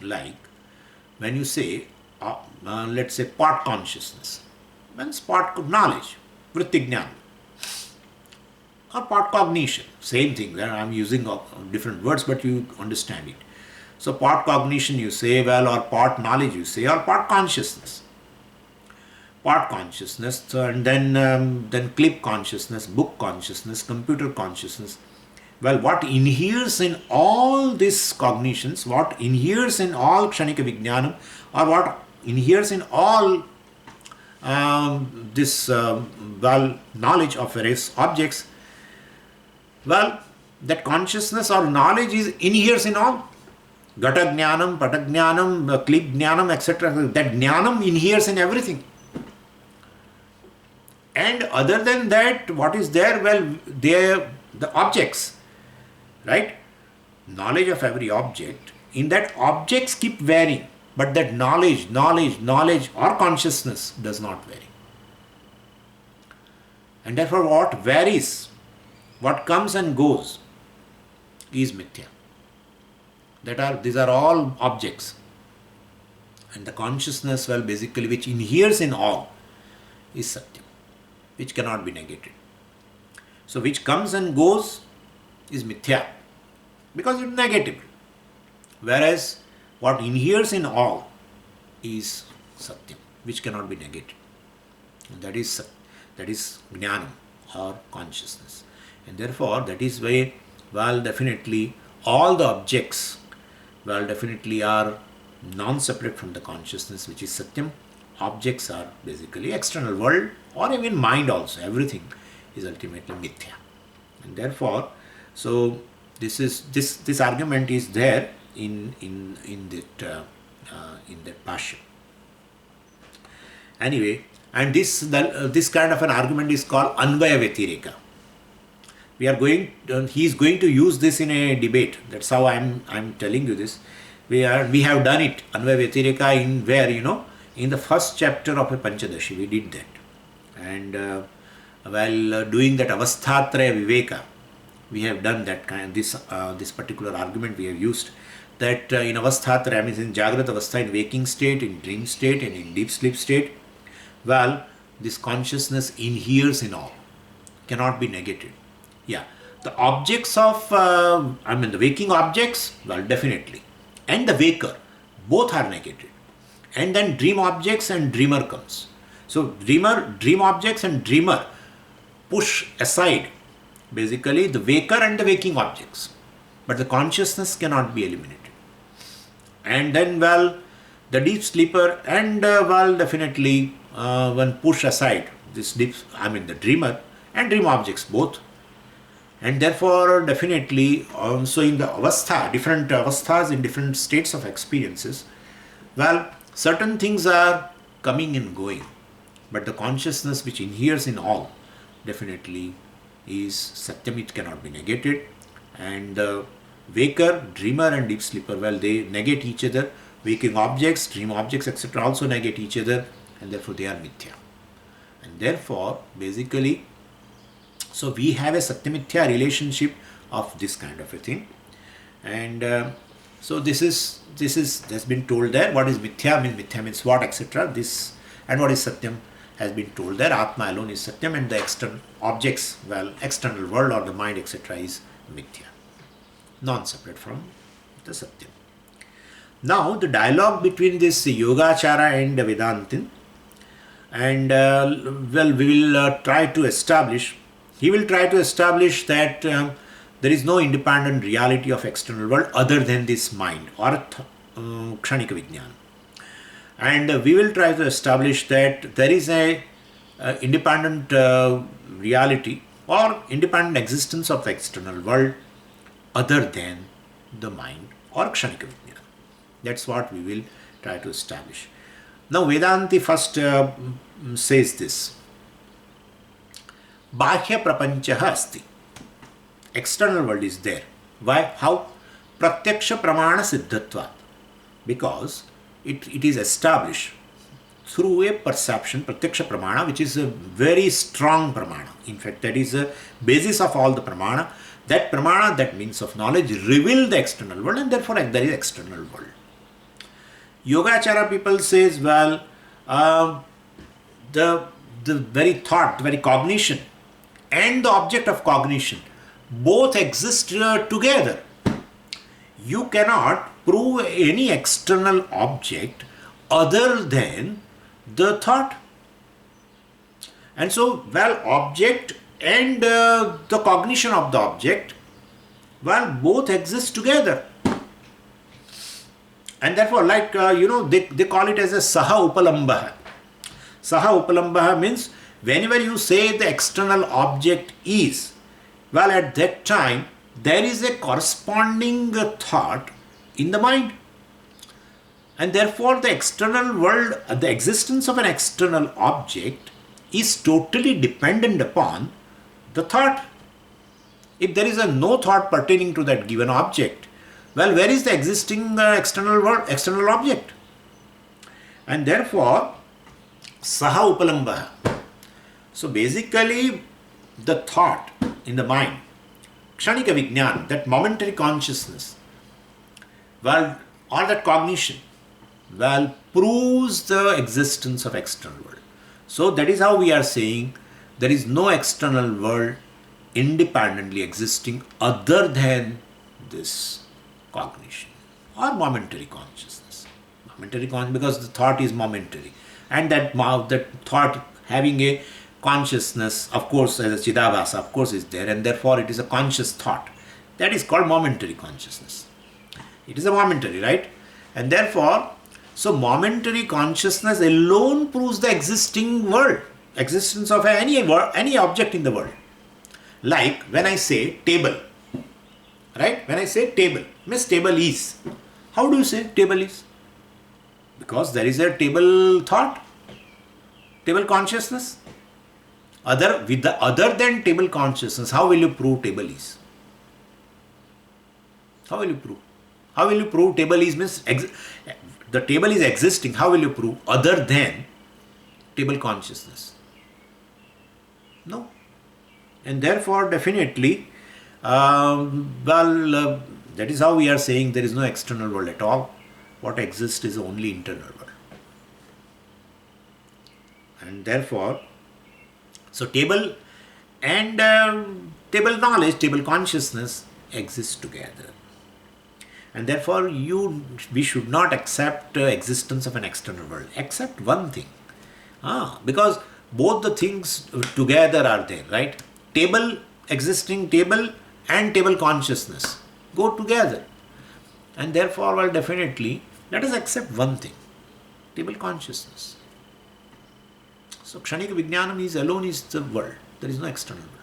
Like when you say, let's say part consciousness, means part knowledge, vritti jnana, or part cognition, same thing. There I'm using different words, but you understand it. So part cognition you say, well, or part knowledge you say, or part consciousness. Part consciousness, and then clip consciousness, book consciousness, computer consciousness. Well, what inheres in all these cognitions, what inheres in all kshanika vijnanam, or what inheres in all this knowledge of various objects, well, that consciousness or knowledge is inheres in all. Gata jnanam, pata jnanam, klip jnanam, etc. That jnanam inheres in everything. And other than that, what is there? Well, the objects, right? Knowledge of every object. In that, objects keep varying, but that knowledge or consciousness does not vary. And therefore, what varies, what comes and goes, is mithya. These are all objects. And the consciousness, well, basically, which inheres in all, is satyam, which cannot be negated. So, which comes and goes is mithya, because it is negative. Whereas, what inheres in all is satyam, which cannot be negated. And that is jnanam or consciousness. And therefore, that is why, well, definitely, all the objects, well, definitely are non-separate from the consciousness, which is satyam. Objects are basically external world, or even mind also. Everything is ultimately mithya. And therefore, so this argument is there in that bhashya. Anyway, and this kind of an argument is called anvaya vyatireka. He is going to use this in a debate. That's how I'm telling you this. We have done it, anvaya vyatireka, in where, in the first chapter of a Panchadashi, we did that. And while doing that avasthatraya viveka, we have done that this particular argument we have used, that in avasthatraya, means in Jagrat avastha, in waking state, in dream state, and in deep sleep state, well, this consciousness inheres in all, cannot be negated. Yeah, the objects of, the waking objects, well, definitely, and the waker, both are negated. And then dream objects and dreamer comes. So dream objects and dreamer push aside basically the waker and the waking objects. But the consciousness cannot be eliminated. And then, well, the deep sleeper and, definitely when push aside the dreamer and dream objects both. And therefore, definitely, so in the avastha, different avasthas in different states of experiences, well, certain things are coming and going, but the consciousness which inheres in all definitely is satyam, it cannot be negated. And the waker, dreamer and deep sleeper, well, they negate each other. Waking objects, dream objects, etc. also negate each other, and therefore they are mithya. And therefore, basically, so we have a satya-mithya relationship of this kind of a thing. And so that's been told there. What is mithya means? Mithya means what, etc. This, and what is satyam has been told there. Atma alone is satyam, and the external objects, well, external world or the mind, etc. is mithya, non-separate from the satyam. Now the dialogue between this Yogachara and Vedantin, and well, we will try to establish. He will try to establish that there is no independent reality of external world other than this mind or kshanika vijnana. And we will try to establish that there is a independent reality or independent existence of the external world other than the mind or kshanika vijnana. That's what we will try to establish. Now Vedanti first says this. Bahya prapanchaha asti. External world is there. Why? How? Pratyaksha pramana siddhatva. Because it is established through a perception, pratyaksha pramana, which is a very strong pramana. In fact, that is the basis of all the pramana, That pramana, that means of knowledge, reveal the external world, and therefore there is external world. Yogacara people says, well, the very thought, the very cognition, and the object of cognition both exist together. You cannot prove any external object other than the thought. And so, well, object and the cognition of the object, well, both exist together. And therefore, like, they call it as a saha upalambaha. Saha upalambaha means whenever you say the external object is, well, at that time, there is a corresponding thought in the mind. And therefore, the external world, the existence of an external object is totally dependent upon the thought. If there is no thought pertaining to that given object, well, where is the existing external world, external object? And therefore, saha upalambaha. So basically, the thought in the mind, kshanika vijnana, that momentary consciousness, well, or that cognition, well, proves the existence of external world. So that is how we are saying there is no external world independently existing other than this cognition or momentary consciousness. Momentary consciousness, because the thought is momentary, and that thought having a consciousness, of course, as a chidabhasa, of course, is there, and therefore it is a conscious thought. That is called momentary consciousness. It is a momentary, right? And therefore, so momentary consciousness alone proves the existing world, existence of any object in the world. Like when I say table, right? When I say table, means table is. How do you say table is? Because there is a table thought, table consciousness. Other than table consciousness, how will you prove table is? How will you prove? How will you prove table is means the table is existing? How will you prove other than table consciousness? No. And therefore, definitely, that is how we are saying there is no external world at all. What exists is only internal world. And therefore, so table and table knowledge, table consciousness exist together. And therefore, we should not accept existence of an external world, except one thing. Because both the things together are there, right? Table, existing table and table consciousness go together. And therefore, well, definitely, let us accept one thing, table consciousness. So, kshanika vijnanam is alone is the world. There is no external world.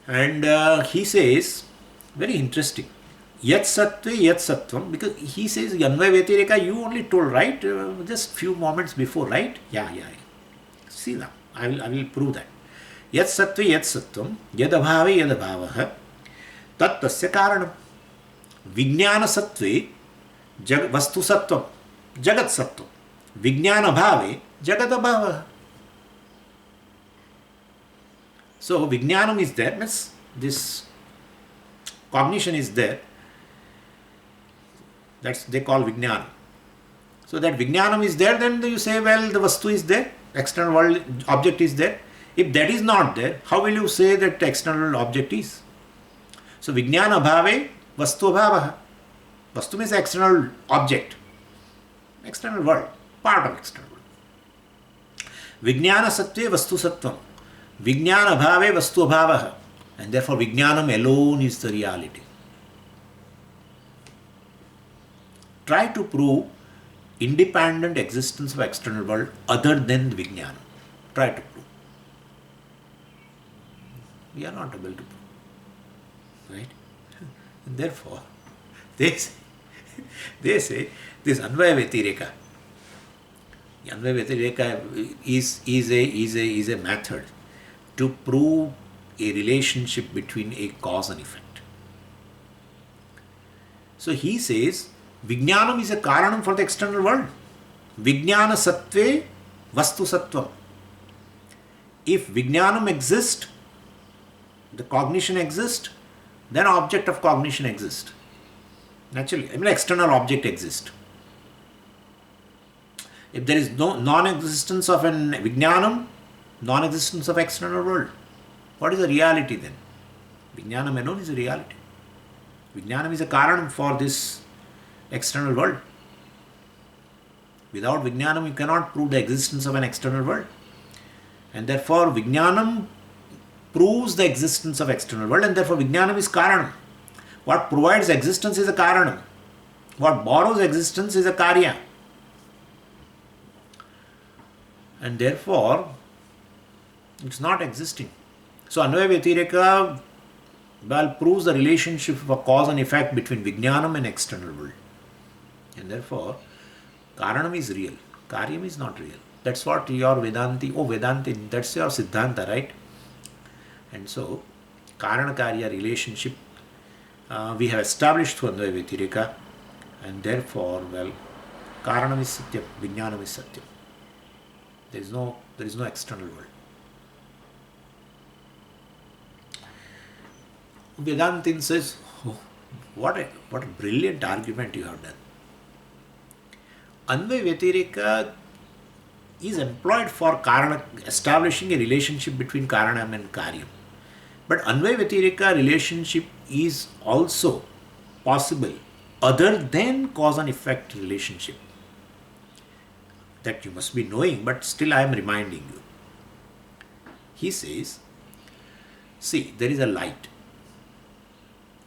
And he says, very interesting, yat sattve yat sattvam, because he says, Anvaya Vyatireka, you only told, right? Just few moments before, right? Yeah. See now, I will prove that. Yat sattve yat sattvam, yad abhave yad abhavaha, tat tasya karanam. Vijnana sattve vastu sattvam, jagat sattvam. Vijnana bhave jagat abhavaha. So vijnanam is there, means this cognition is there. That's they call vijnana. So that vijnanam is there, then you say, well, the vastu is there, external world object is there. If that is not there, how will you say that external object is? So vijnana bhave vastu abhavaha. Vastu means external object, external world, part of external world. Vijnana sattve vastu sattvam. Vijnana bhave vastu abhavaha. And therefore vijnanam alone is the reality. Try to prove independent existence of external world other than the vijnanam. Try to prove. We are not able to prove. Right? And therefore, they say this Anvaya Vyatireka. Anvaya Vyatireka is a method to prove a relationship between a cause and effect. So he says, Vijnanam is a karanam for the external world. Vijnana sattve vastu sattvam. If Vijnanam exists, the cognition exists, then object of cognition exists. Naturally, external object exists. If there is no non-existence of an Vijnanam, non-existence of external world, what is the reality then? Vijnanam alone is a reality. Vijnanam is a karanam for this external world. Without Vijnanam, you cannot prove the existence of an external world. And therefore, Vijnanam proves the existence of external world, and therefore Vijnanam is karanam. What provides existence is a karanam. What borrows existence is a karya. And therefore, it's not existing. So, Anvaya Vyatireka proves the relationship of a cause and effect between Vijnanam and external world. And therefore, Karanam is real. Karyam is not real. That's what your Vedanti, that's your Siddhanta, right? And so, Karana-Karya relationship we have established through Anvaya Vyatireka, and therefore, Karanam is Satyam, Vijnanam is Satyam. There is no external world. Vedantin says, what a brilliant argument you have done. Anvaya Vyatireka is employed for Karana, establishing a relationship between Karanam and Karyam. But Anvaya Vyatireka relationship is also possible other than cause and effect relationship. That you must be knowing, but still I am reminding you. He says, see, there is a light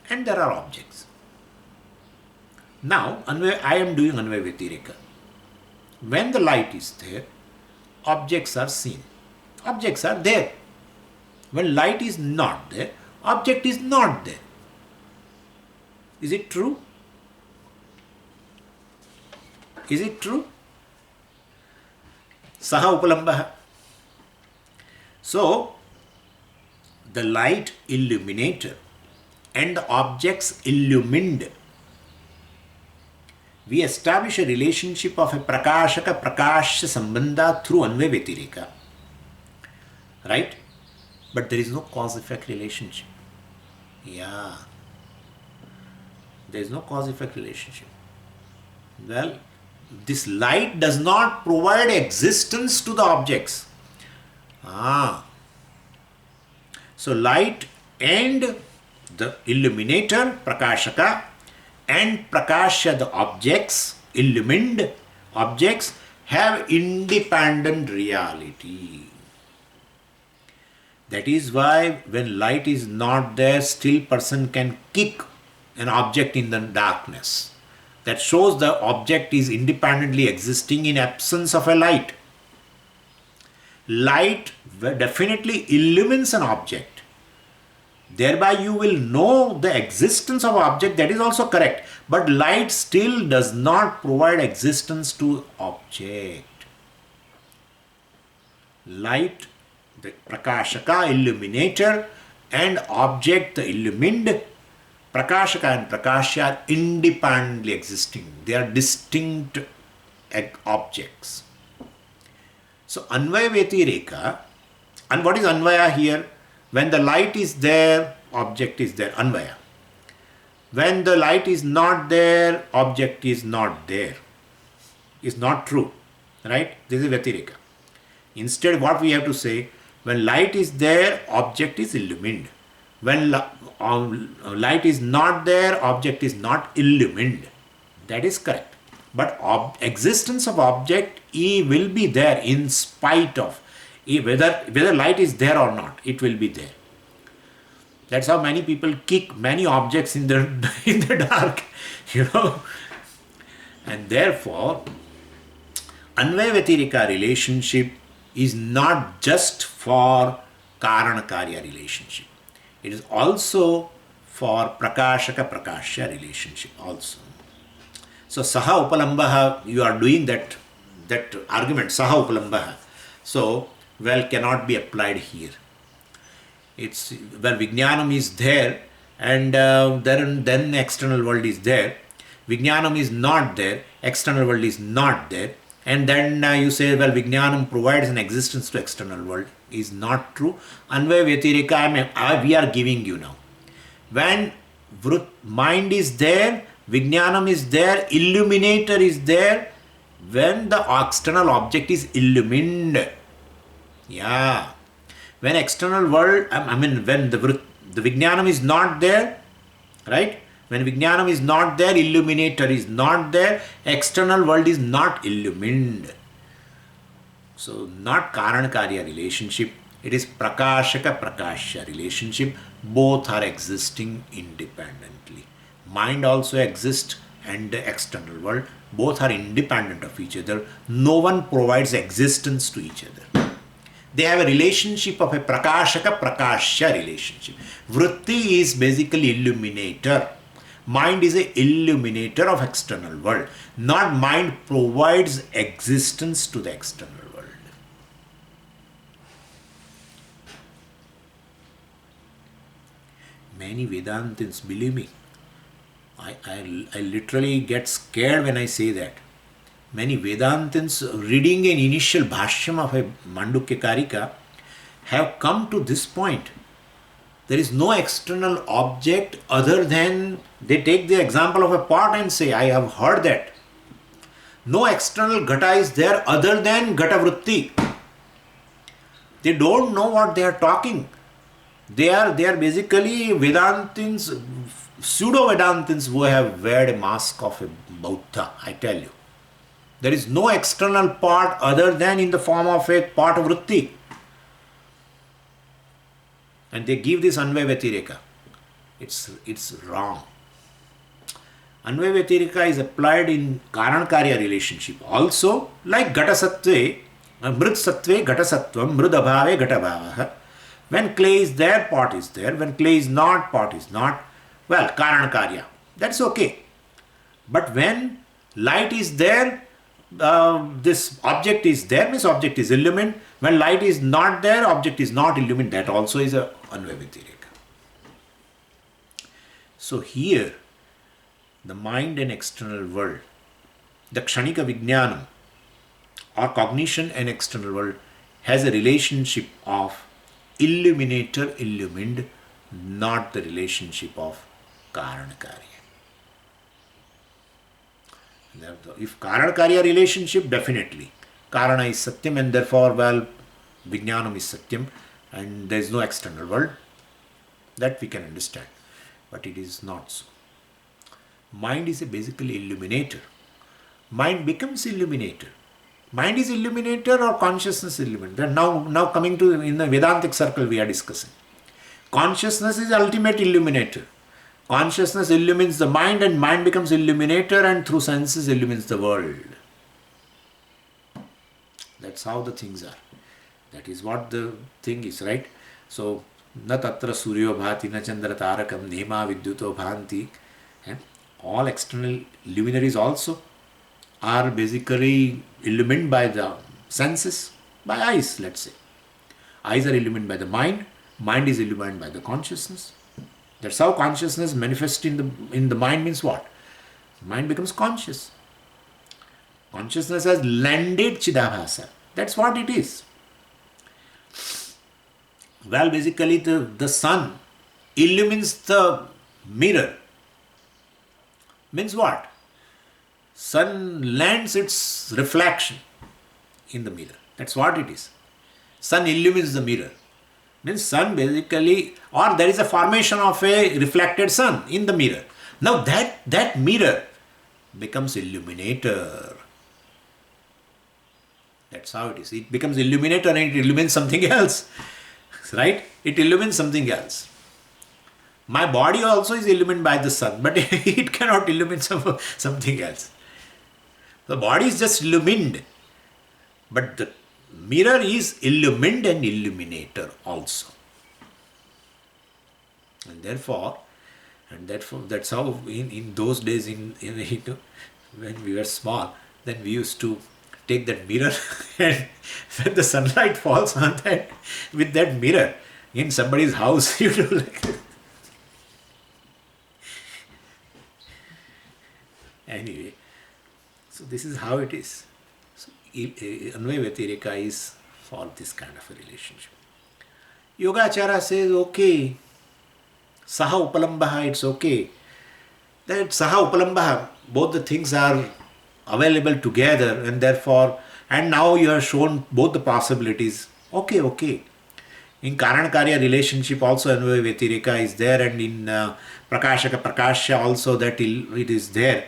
and there are objects. Now, I am doing Anvaya Vyatireka. When the light is there, objects are seen. Objects are there. When light is not there, object is not there. Is it true? Is it true? Saha upalambaha. So, the light illuminator and the objects illumined. We establish a relationship of a prakashaka prakashya sambandha through Anvaya Vyatireka. Right? But there is no cause-effect relationship. Yeah. There is no cause-effect relationship. Well, this light does not provide existence to the objects. So light and the illuminator, prakashaka, and prakashya, the objects, illumined objects, have independent reality. That is why when light is not there, still person can kick an object in the darkness. That shows the object is independently existing in absence of a light. Light definitely illumines an object. Thereby you will know the existence of object, that is also correct. But light still does not provide existence to object. Light, the prakashaka, illuminator, and object, the illumined, prakashaka and prakashya are independently existing. They are distinct objects. So Anvaya Vyatireka, and what is Anvaya here? When the light is there, object is there, Anvaya. When the light is not there, object is not there. Is not true. Right? This is Vyatireka. Instead, what we have to say, when light is there, object is illumined. When light is not there, object is not illumined. That is correct. But existence of object will be there in spite of whether light is there or not. It will be there. That's how many people kick many objects in the dark, And therefore, Anvaya Vyatireka relationship is not just for Karana-Karya relationship. It is also for Prakashaka Prakashya relationship also. So Saha Upalambaha, you are doing that argument, Saha Upalambaha. So, cannot be applied here. It's, Vijnanam is there and then external world is there. Vijnanam is not there, external world is not there. And then you say, well, Vijnanam provides an existence to external world. Is not true. Anvaya Vyatirika, we are giving you now. When mind is there, Vijnanam is there, illuminator is there, when the external object is illumined. Yeah. When external world, when the Vijnanam is not there, right? When Vijnanam is not there, illuminator is not there, external world is not illumined. So, not Karan-Karya relationship, it is Prakashaka-Prakashya relationship. Both are existing independently. Mind also exists and the external world. Both are independent of each other. No one provides existence to each other. They have a relationship of a Prakashaka-Prakashya relationship. Vritti is basically illuminator. Mind is a illuminator of external world. Not mind provides existence to the external world. Many Vedantins, believe me, I literally get scared when I say that. Many Vedantins reading an initial Bhashyam of a Mandukya Karika have come to this point. There is no external object other than, they take the example of a pot and say, I have heard that. No external Ghata is there other than Ghata Vritti. They don't know what they are talking. They are basically Vedantins, pseudo-Vedantins who have wear a mask of a Buddha, I tell you. There is no external part other than in the form of a part of Vritti. And they give this Anvaya Vyatireka. It's wrong. Anvaya Vyatireka is applied in Karan-Karya relationship. Also, like Ghata Sattve, Mrid Sattve, Ghata Sattvam, Mrid Abhave, Ghata Bhavaha. When clay is there, pot is there. When clay is not, pot is not. Well, Karan-Karya. That's okay. But when light is there, this object is there, means object is illumined. When light is not there, object is not illumined. That also is a Anvaya Vyatireka. So here, the mind and external world, the Kshanika Vijnanam, or cognition and external world, has a relationship of illuminator illumined, not the relationship of Karan-Karya. If Karan-Karya relationship, definitely. Karana is Satyam and therefore, well, Vijnanam is Satyam and there is no external world. That we can understand. But it is not so. Mind is a basically illuminator. Mind becomes illuminator. Mind is illuminator or consciousness illuminator. Now coming to in the Vedantic circle we are discussing. Consciousness is ultimate illuminator. Consciousness illumines the mind and mind becomes illuminator and through senses illumines the world. That's how the things are. That is what the thing is, right? So, na tatra suryo bhati na chandra tarakam nema vidyuto bhanti. And all external luminaries also are basically illumined by the senses, by eyes, let's say. Eyes are illumined by the mind is illumined by the consciousness. That's how consciousness manifests in the mind means what? Mind becomes conscious. Consciousness has landed Chidabhasa. That's what it is. Well, basically the sun illumines the mirror. Means what? Sun lands its reflection in the mirror. That's what it is. Sun illumines the mirror. Means sun basically, or there is a formation of a reflected sun in the mirror. Now that mirror becomes illuminator. That's how it is. It becomes illuminator and it illumines something else. Right? It illumines something else. My body also is illumined by the sun, but it cannot illumine something else. The body is just illumined, but the mirror is illumined and illuminator also. And therefore, that's how in those days when we were small, then we used to take that mirror and when the sunlight falls on that, with that mirror in somebody's house, you do like anyway, so this is how it is. So Anvaya Vyatireka is for this kind of a relationship. Yogacara says, okay, Saha Upalambaha, it's okay. That Saha Upalambaha, both the things are available together, and therefore, and now you have shown both the possibilities. Okay, okay. In Karana-Karya relationship also Anvaya Vyatireka is there, and in Prakashaka Prakashya also that it is there.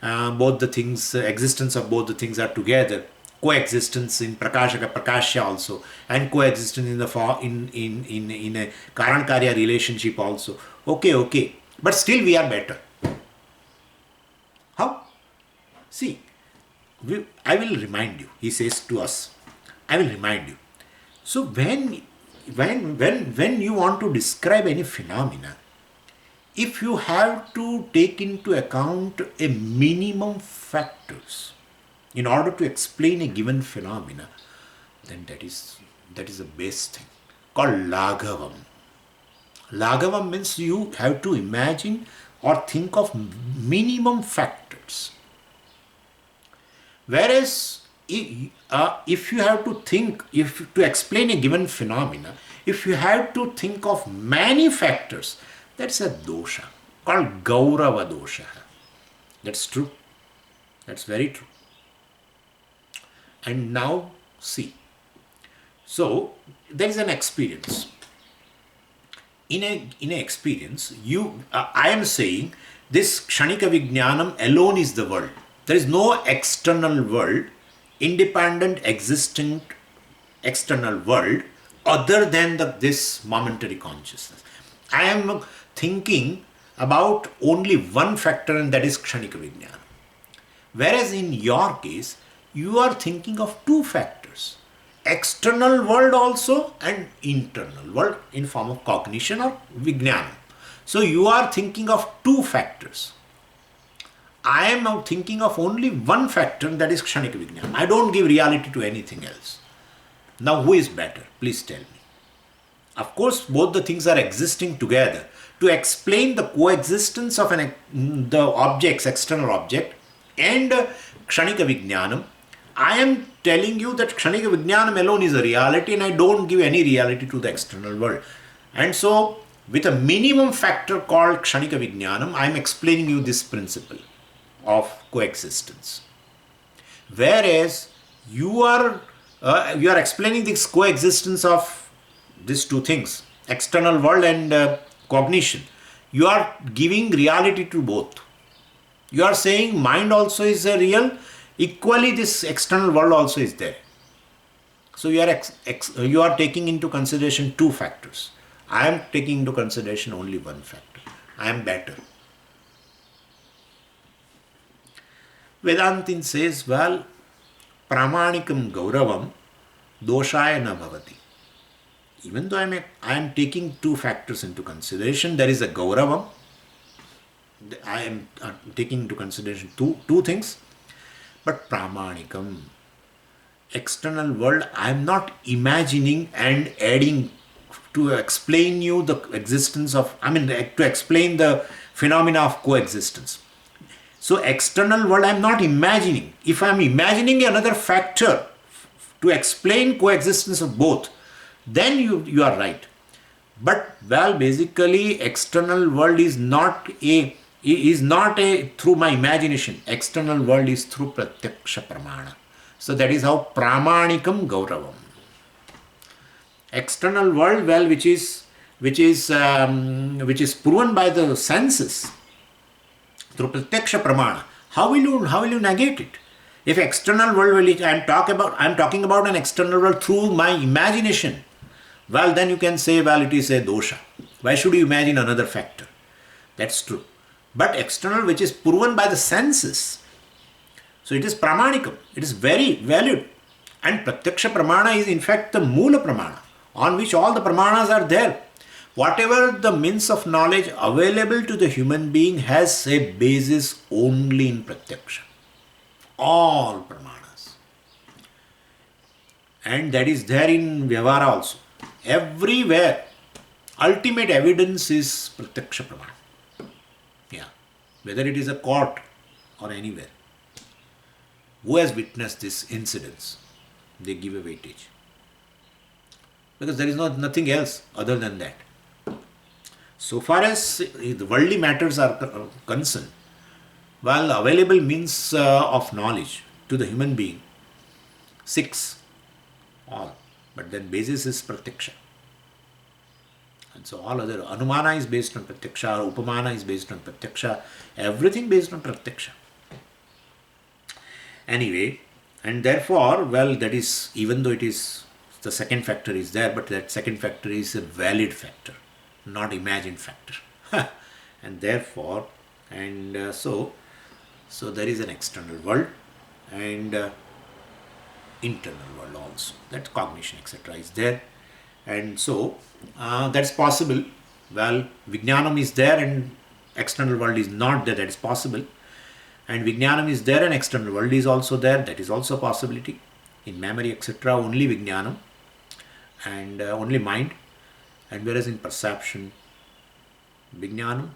Both the things, existence of both the things are together. Coexistence in Prakashaka Prakashya also, and coexistence in the in a Karana-Karya relationship also. Okay, okay. But still we are better. How? See, I will remind you, he says to us, I will remind you. So when you want to describe any phenomena, if you have to take into account a minimum factors in order to explain a given phenomena, then that is the best thing called Laghavam. Laghavam means you have to imagine or think of minimum factors. Whereas if you have to think, to explain a given phenomena, if you have to think of many factors, that's a dosha called Gaurava dosha. That's true. That's very true. And now see. So there is an experience. In a experience, I am saying this Kshanika Vijnanam alone is the world. There is no external world, independent, existent external world other than this momentary consciousness. I am thinking about only one factor, and that is Kshanika Vijnana. Whereas in your case, you are thinking of two factors. External world also and internal world in form of cognition or Vijnana. So you are thinking of two factors. I am now thinking of only one factor, that is Kshanika Vijnana. I don't give reality to anything else. Now who is better? Please tell me. Of course, both the things are existing together. To explain the coexistence of the objects, external object, and Kshanika Vijnanam, I am telling you that Kshanika Vijnanam alone is a reality, and I don't give any reality to the external world. And so, with a minimum factor called Kshanika Vijnanam, I am explaining you this principle of coexistence. Whereas you are explaining this coexistence of these two things, external world and cognition. You are giving reality to both. You are saying mind also is real, equally this external world also is there. So you are taking into consideration two factors. I am taking into consideration only one factor. I am better. Vedantin says, well, pramanikam gauravam doshaya na bhavati. Even though I am taking two factors into consideration, there is a gauravam. I am taking into consideration two things. But pramanikam, external world, I am not imagining and adding to explain you the existence of, to explain the phenomena of coexistence. So external world I am not imagining. If I am imagining another factor to explain coexistence of both, then you are right. But basically external world is not a through my imagination. External world is through pratyaksha pramana. So that is how pramanikam gauravam. External world, which is proven by the senses through pratyaksha pramana. How will you negate it? If external world, I am talking about an external world through my imagination. Well, then you can say, it is a dosha. Why should you imagine another factor? That's true. But external, which is proven by the senses, so it is pramanikam. It is very valid. And pratyaksha pramana is in fact the mula pramana, on which all the pramanas are there. Whatever the means of knowledge available to the human being has a basis only in pratyaksha. All pramanas. And that is there in Vyavahara also. Everywhere, ultimate evidence is pratyaksha pramana. Yeah, whether it is a court or anywhere. who has witnessed this incidents, they give a weightage. Because there is nothing else other than that. So far as the worldly matters are concerned, well, available means of knowledge to the human being, six, all. But then basis is pratyaksha. And so all other, anumana is based on pratyaksha, upamana is based on pratyaksha, everything based on pratyaksha. Anyway, and therefore, well, that is, even though it is, the second factor is there, but that second factor is a valid factor, not imagined factor. And therefore, and so there is an external world and internal world also. That cognition, etc., is there. And so that's possible. Well, Vijnanam is there and external world is not there, that is possible. And Vijnanam is there and external world is also there, that is also a possibility. In memory, etc., only Vijnanam and only mind. And whereas in perception, Vijnanam,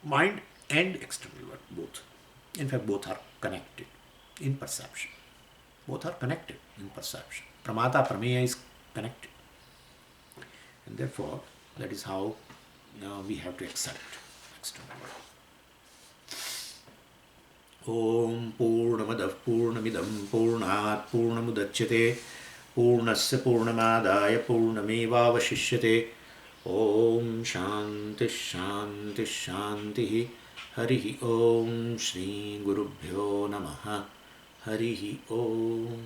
mind and external world, both. In fact, both are connected in perception. Both are connected in perception. Pramata, Prameya is connected. And therefore, that is how we have to accept external world. Om Purnamadav Purnamidam Purnat Purnamudachyate Purnasya Purnamadaya Purnamevavashishyate. Om Shanti Shanti Shanti. Harihi Om Shri Gurubhyo Namaha. Harihi Om.